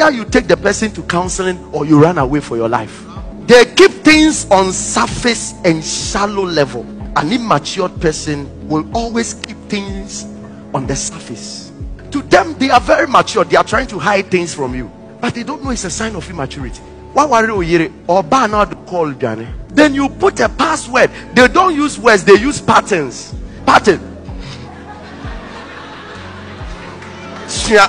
either you take the person to counseling or you run away for your life. They keep things on surface and shallow level. An immature person will always keep things on the surface. To them, they are very mature. They are trying to hide things from you, but they don't know it's a sign of immaturity. Then you put a password. They don't use words, they use patterns. Pattern. There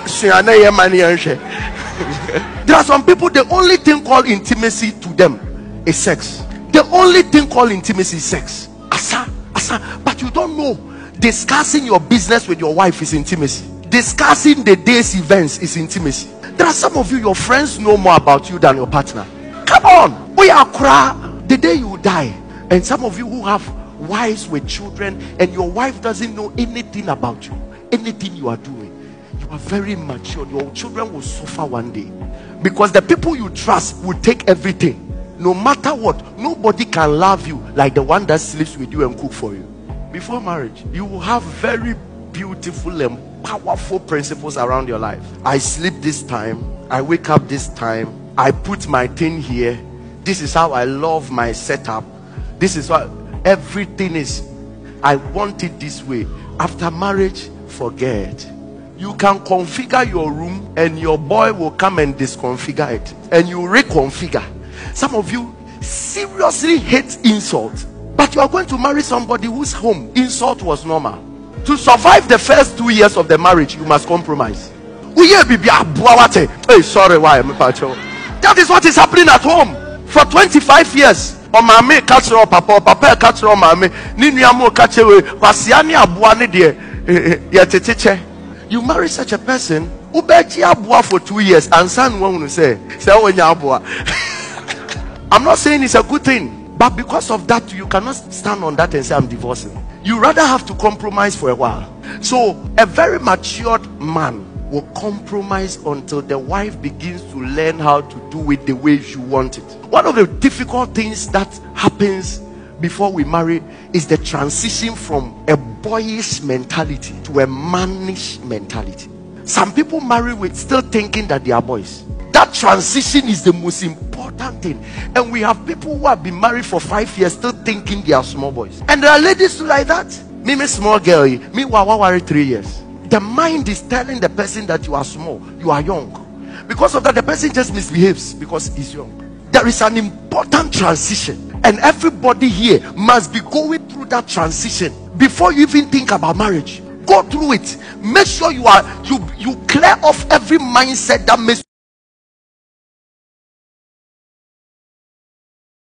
are some people, the only thing called intimacy to them is sex. The only thing called intimacy is sex. But you don't know. Discussing your business with your wife is intimacy. Discussing the day's events is intimacy. There are some of you, your friends know more about you than your partner. Come on, we are cry the day you die. And some of you who have wives with children and your wife doesn't know anything about you, anything you are doing, you are very mature. Your children will suffer one day because the people you trust will take everything. No matter what, nobody can love you like the one that sleeps with you and cook for you. Before marriage, you will have very beautiful and powerful principles around your life. I sleep this time, I wake up this time, I put my thing here, this is how I love my setup, this is what everything is, I want it this way. After marriage, forget. You can configure your room and your boy will come and disconfigure it and you reconfigure. Some of you seriously hate insult, but you are going to marry somebody whose home insult was normal. To survive the first 2 years of the marriage, you must compromise. Hey, sorry, why? That is what is happening at home for 25 years. You marry such a person who for 2 years and son won't say I'm not saying it's a good thing, but because of that you cannot stand on that and say I'm divorcing. You rather have to compromise for a while. So a very matured man will compromise until the wife begins to learn how to do it the way you want it. One of the difficult things that happens before we marry is the transition from a boyish mentality to a mannish mentality. Some people marry with still thinking that they are boys. That transition is the most important thing. And we have people who have been married for 5 years still thinking they are small boys. And there are ladies who like that. Me small girl, me worry 3 years. The mind is telling the person that you are small, you are young. Because of that, the person just misbehaves because he's young. There is an important transition, and everybody here must be going through that transition before you even think about marriage. Go through it. Make sure you clear off every mindset that makes